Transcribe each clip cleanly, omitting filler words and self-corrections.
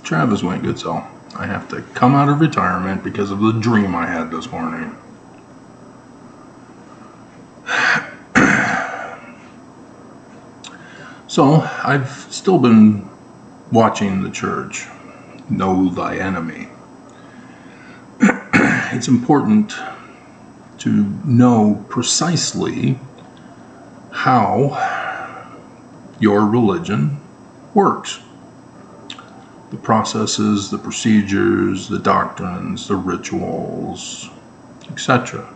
Travis went Goodsell. I have to come out of retirement because of the dream I had this morning. So, I've still been watching the church. Know thy enemy. It's important to know precisely how your religion works. The processes, the procedures, the doctrines, the rituals, etc.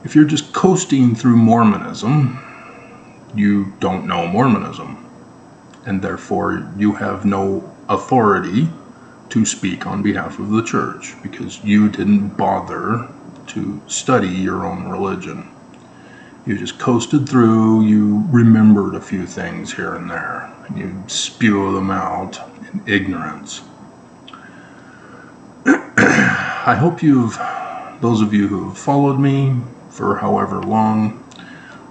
If you're just coasting through Mormonism, you don't know Mormonism, and therefore you have no authority to speak on behalf of the church because you didn't bother to study your own religion. You just coasted through, you remembered a few things here and there, and you spew them out in ignorance. I hope those of you who have followed me for however long,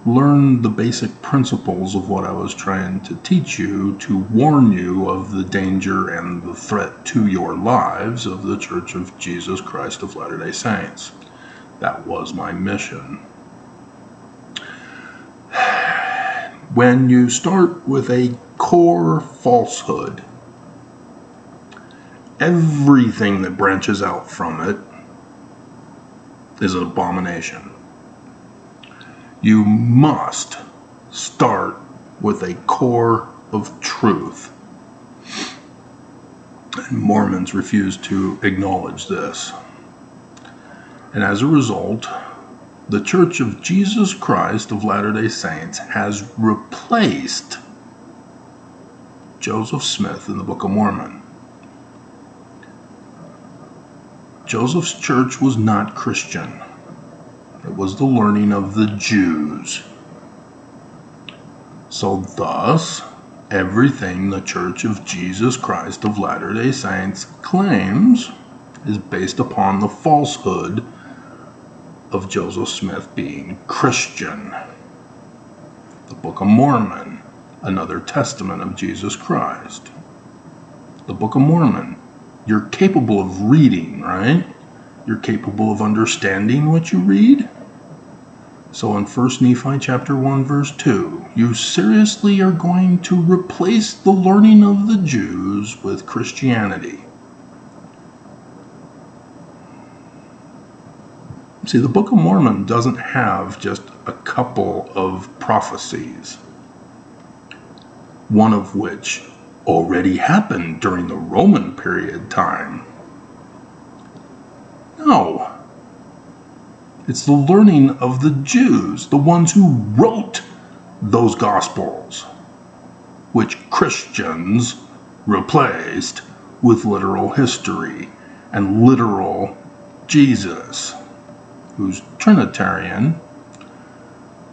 learned the basic principles of what I was trying to teach you to warn you of the danger and the threat to your lives of the Church of Jesus Christ of Latter-day Saints. That was my mission. When you start with a core falsehood, everything that branches out from it is an abomination. You must start with a core of truth. And Mormons refuse to acknowledge this. And as a result, the Church of Jesus Christ of Latter-day Saints has replaced Joseph Smith in the Book of Mormon. Joseph's church was not Christian. It was the learning of the Jews. So thus, everything the Church of Jesus Christ of Latter-day Saints claims is based upon the falsehood of Joseph Smith being Christian. The Book of Mormon, another testament of Jesus Christ. The Book of Mormon, you're capable of reading, right? You're capable of understanding what you read. So in 1 Nephi chapter 1 verse 2, you seriously are going to replace the learning of the Jews with Christianity. See, the Book of Mormon doesn't have just a couple of prophecies, one of which already happened during the Roman period time. No. It's the learning of the Jews, the ones who wrote those Gospels, which Christians replaced with literal history and literal Jesus, who's Trinitarian,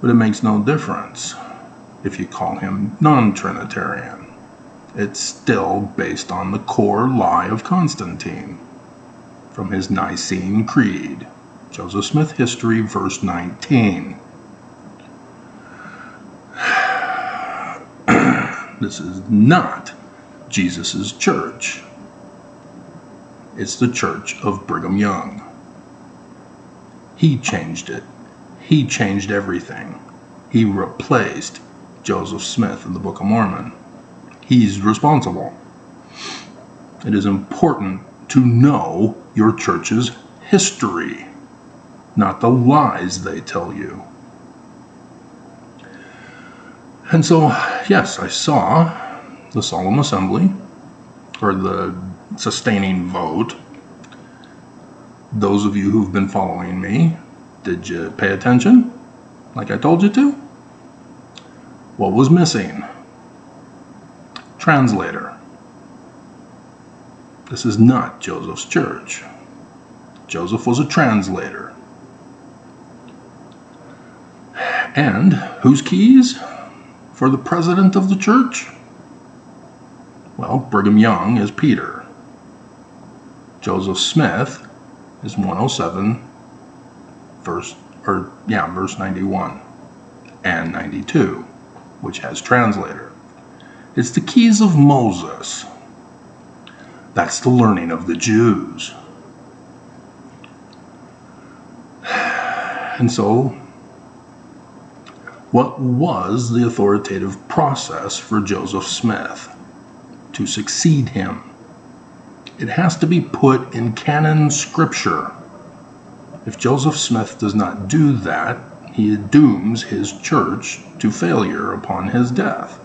but it makes no difference if you call him non-Trinitarian. It's still based on the core lie of Constantine from his Nicene Creed. Joseph Smith History, verse 19. This is not Jesus' church. It's the church of Brigham Young. He changed it. He changed everything. He replaced Joseph Smith in the Book of Mormon. He's responsible. It is important to know your church's history, not the lies they tell you. And so, yes, I saw the solemn assembly, or the sustaining vote. Those of you who've been following me, did you pay attention like I told you to? What was missing? Translator. This is not Joseph's church. Joseph was a translator. And whose keys for the president of the church? Well, Brigham Young is Peter. Joseph Smith is 107, verse 91 and 92, which has translator. It's the keys of Moses. That's the learning of the Jews. And so, what was the authoritative process for Joseph Smith to succeed him? It has to be put in canon scripture. If Joseph Smith does not do that, he dooms his church to failure upon his death.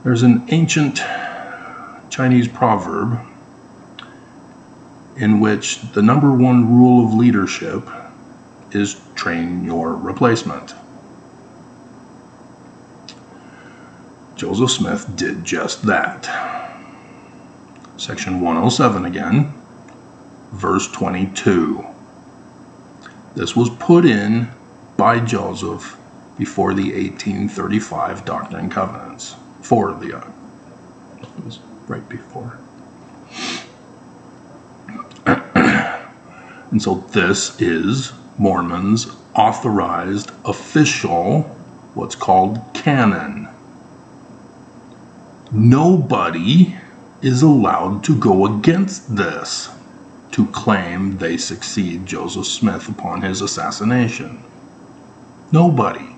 There's an ancient Chinese proverb in which the number one rule of leadership is train your replacement. Joseph Smith did just that. Section 107 again, verse 22. This was put in by Joseph before the 1835 Doctrine and Covenants. It was right before. And so this is Mormon's authorized official, what's called canon. Nobody is allowed to go against this to claim they succeed Joseph Smith upon his assassination. Nobody.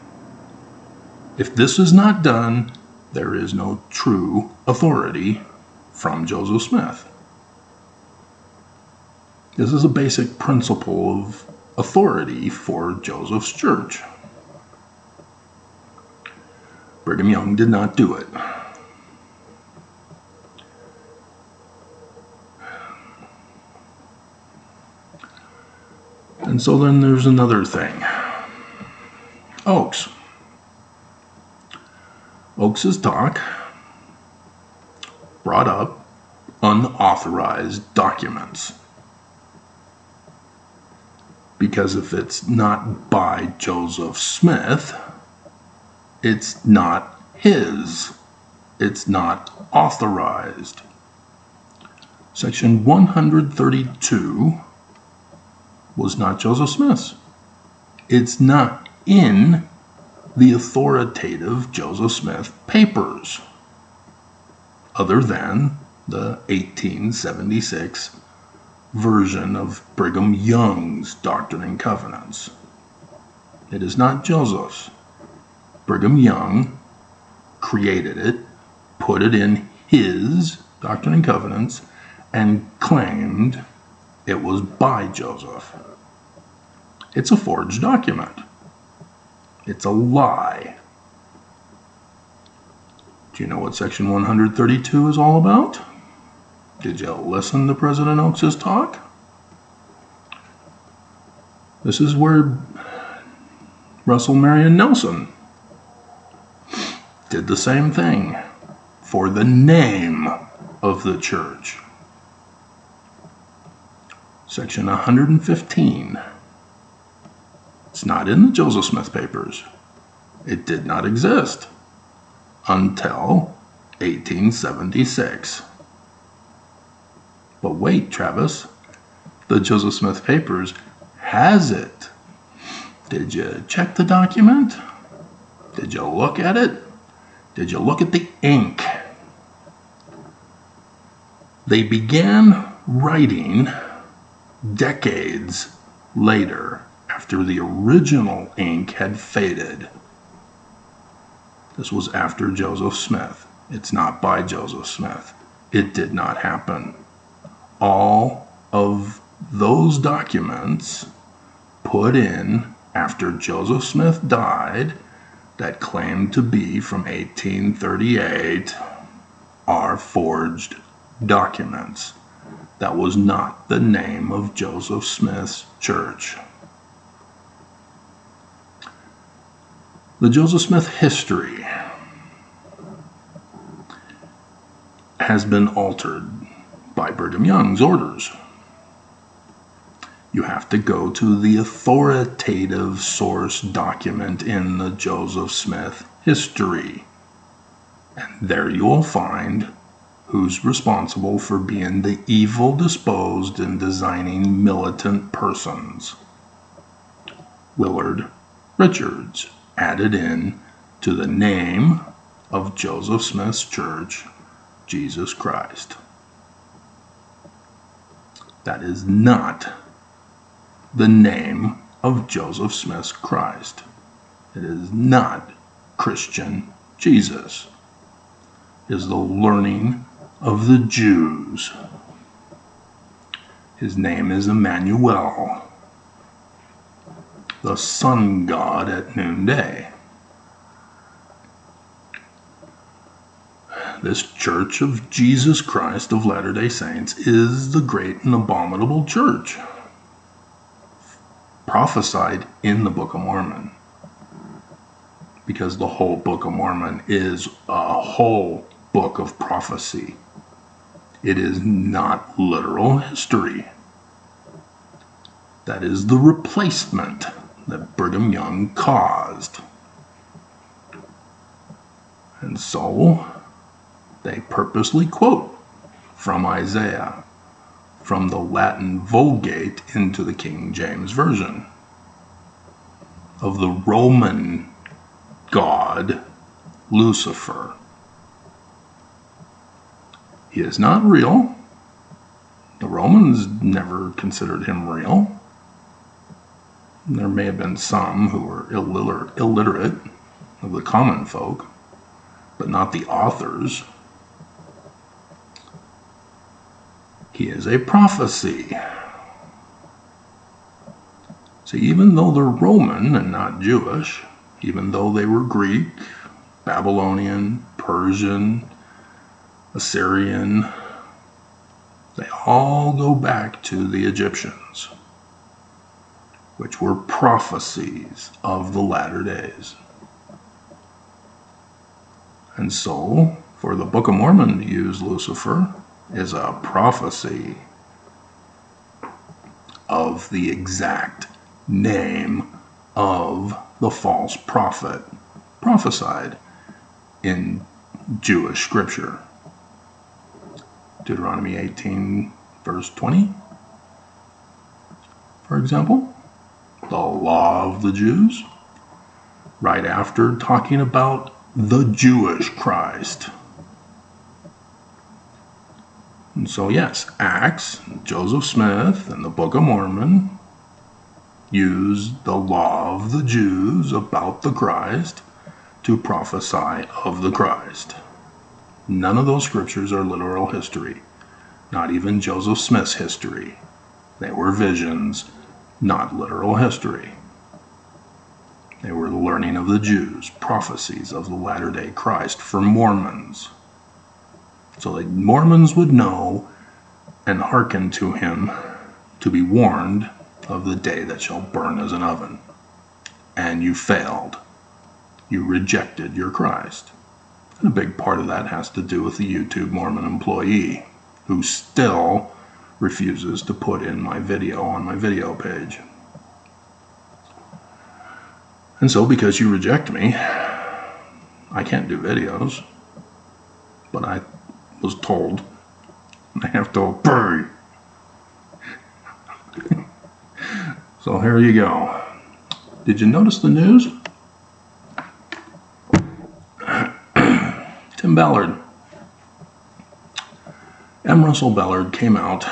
If this is not done, there is no true authority from Joseph Smith. This is a basic principle of authority for Joseph's church. Brigham Young did not do it. And so then there's another thing. Oakes. Oakes' talk brought up unauthorized documents. Because if it's not by Joseph Smith, it's not his. It's not authorized. Section 132 was not Joseph Smith's. It's not in the authoritative Joseph Smith papers, other than the 1876 version of Brigham Young's Doctrine and Covenants. It is not Joseph's. Brigham Young created it, put it in his Doctrine and Covenants, and claimed it was by Joseph. It's a forged document. It's a lie. Do you know what Section 132 is all about? Did you listen to President Oakes' talk? This is where Russell Marion Nelson did the same thing for the name of the church. Section 115. It's not in the Joseph Smith papers. It did not exist until 1876. But wait, Travis, the Joseph Smith papers has it. Did you check the document? Did you look at it? Did you look at the ink? They began writing decades later, after the original ink had faded. This was after Joseph Smith. It's not by Joseph Smith. It did not happen. All of those documents put in after Joseph Smith died that claimed to be from 1838 are forged documents. That was not the name of Joseph Smith's church. The Joseph Smith history has been altered by Brigham Young's orders. You have to go to the authoritative source document in the Joseph Smith history. And there you will find who's responsible for being the evil disposed and designing militant persons. Willard Richards added in to the name of Joseph Smith's church, Jesus Christ. That is not the name of Joseph Smith's Christ. It is not Christian Jesus. It is the learning of the Jews. His name is Emmanuel, the sun god at noonday. This Church of Jesus Christ of Latter-day Saints is the great and abominable church prophesied in the Book of Mormon, because the whole Book of Mormon is a whole book of prophecy. It is not literal history. That is the replacement that Brigham Young caused. And so they purposely quote from Isaiah, from the Latin Vulgate into the King James Version, of the Roman god Lucifer. He is not real. The Romans never considered him real. There may have been some who were illiterate of the common folk, but not the authors. He is a prophecy. So even though they're Roman and not Jewish, even though they were Greek, Babylonian, Persian, Assyrian, they all go back to the Egyptians, which were prophecies of the latter days. And so, for the Book of Mormon to use Lucifer is a prophecy of the exact name of the false prophet prophesied in Jewish scripture. Deuteronomy 18, verse 20, for example, the law of the Jews, right after talking about the Jewish Christ. And so yes, Acts, Joseph Smith, and the Book of Mormon use the law of the Jews about the Christ to prophesy of the Christ. None of those scriptures are literal history, not even Joseph Smith's history. They were visions, not literal history. They were the learning of the Jews, prophecies of the latter-day Christ for Mormons. So that Mormons would know and hearken to him to be warned of the day that shall burn as an oven. And you failed. You rejected your Christ. And a big part of that has to do with the YouTube Mormon employee who still refuses to put in my video on my video page. And so because you reject me, I can't do videos. But I was told I have to obey. So here you go. Did you notice the news? Tim Ballard. M. Russell Ballard came out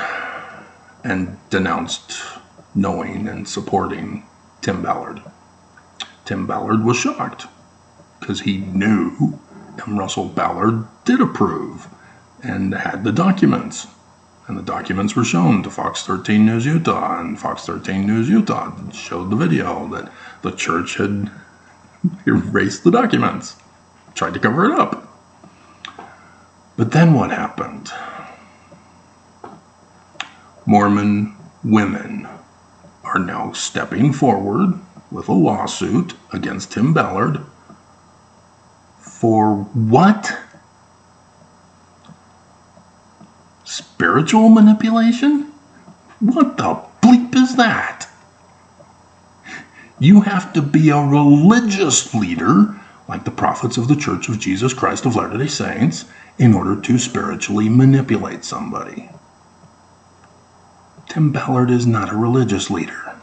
and denounced knowing and supporting Tim Ballard. Tim Ballard was shocked because he knew M. Russell Ballard did approve and had the documents. And the documents were shown to Fox 13 News Utah, and Fox 13 News Utah showed the video that the church had erased the documents, tried to cover it up. But then what happened? Mormon women are now stepping forward with a lawsuit against Tim Ballard for what? Spiritual manipulation? What the bleep is that? You have to be a religious leader, like the prophets of the Church of Jesus Christ of Latter-day Saints, in order to spiritually manipulate somebody. Tim Ballard is not a religious leader.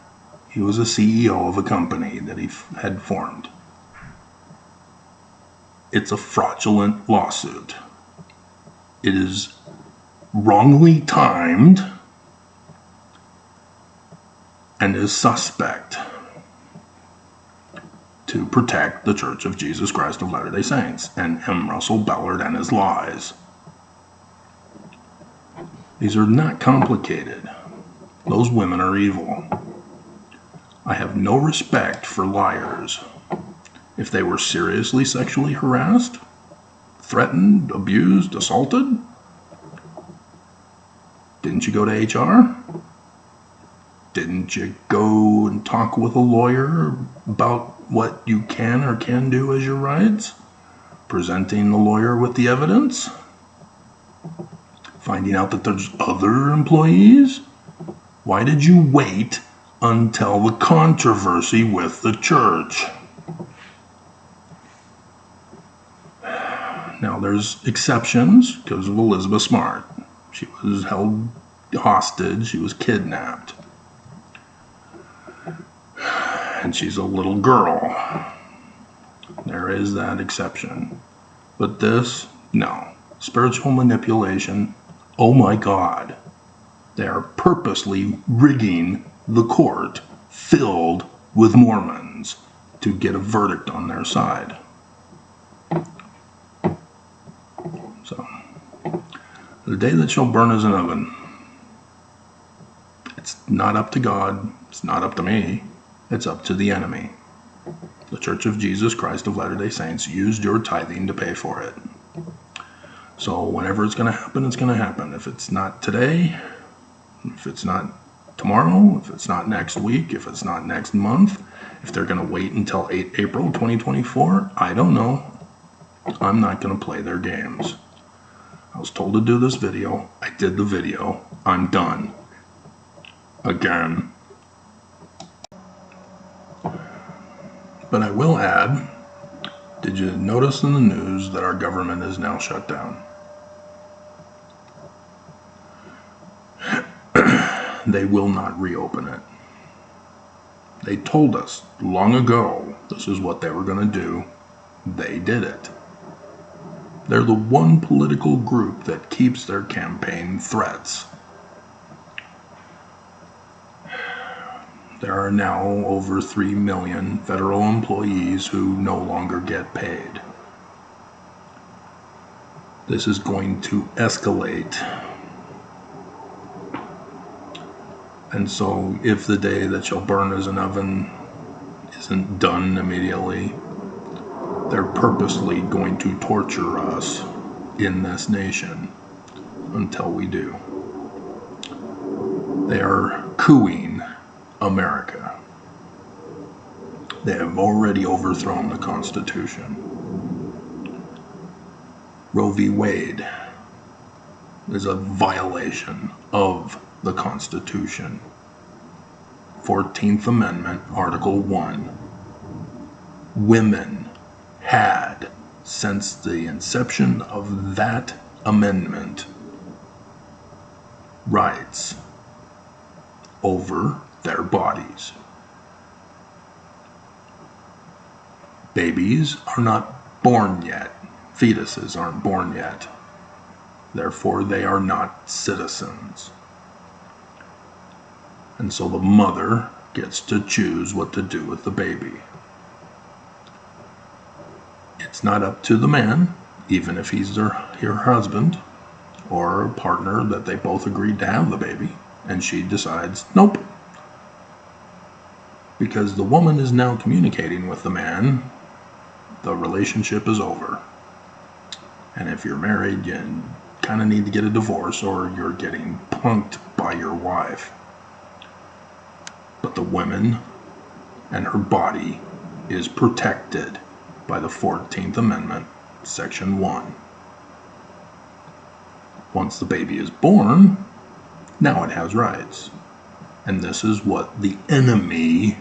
He was a CEO of a company that he had formed. It's a fraudulent lawsuit. It is wrongly timed and is suspect to protect the Church of Jesus Christ of Latter-day Saints and M. Russell Ballard and his lies. These are not complicated. Those women are evil. I have no respect for liars. If they were seriously sexually harassed, threatened, abused, assaulted, didn't you go to HR? Didn't you go and talk with a lawyer about what you can or can do as your rights? Presenting the lawyer with the evidence? Finding out that there's other employees? Why did you wait until the controversy with the church? Now there's exceptions because of Elizabeth Smart. She was held hostage, she was kidnapped. And she's a little girl. There is that exception. But this, no. Spiritual manipulation, oh my God. They are purposely rigging the court filled with Mormons to get a verdict on their side. So, the day that shall burn as an oven. It's not up to God. It's not up to me. It's up to the enemy. The Church of Jesus Christ of Latter-day Saints used your tithing to pay for it. So whenever it's going to happen, it's going to happen. If it's not today, if it's not tomorrow, if it's not next week, if it's not next month, if they're going to wait until April 2024, I don't know. I'm not going to play their games. I was told to do this video. I did the video. I'm done. Again. But I will add, did you notice in the news that our government is now shut down? They will not reopen it. They told us long ago this is what they were going to do. They did it. They're the one political group that keeps their campaign threats. There are now over 3 million federal employees who no longer get paid. This is going to escalate. And so if the day that shall burn as an oven isn't done immediately, they're purposely going to torture us in this nation until we do. They are cooing America. They have already overthrown the Constitution. Roe v. Wade is a violation of the Constitution. 14th Amendment, Article 1. Women had, since the inception of that amendment, rights over their bodies. Babies are not born yet. Fetuses aren't born yet. Therefore, they are not citizens. And so the mother gets to choose what to do with the baby. It's not up to the man, even if he's her husband or a partner that they both agreed to have the baby, and she decides, nope. Because the woman is now communicating with the man, the relationship is over. And if you're married, you kind of need to get a divorce or you're getting punked by your wife. But the woman and her body is protected by the 14th Amendment, Section 1. Once the baby is born, now it has rights. And this is what the enemy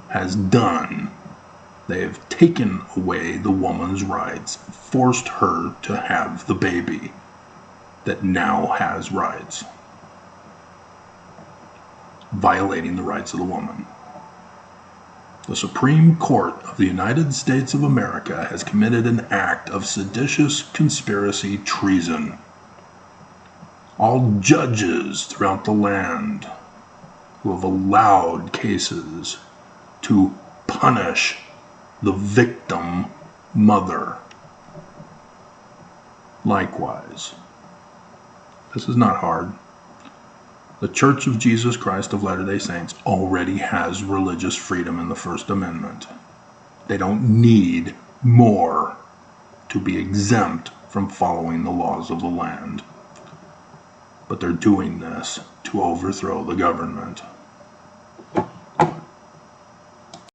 has done. They have taken away the woman's rights, forced her to have the baby that now has rights, violating the rights of the woman. The Supreme Court of the United States of America has committed an act of seditious conspiracy treason. All judges throughout the land who have allowed cases to punish the victim mother. Likewise, this is not hard. The Church of Jesus Christ of Latter-day Saints already has religious freedom in the First Amendment. They don't need more to be exempt from following the laws of the land. But they're doing this to overthrow the government.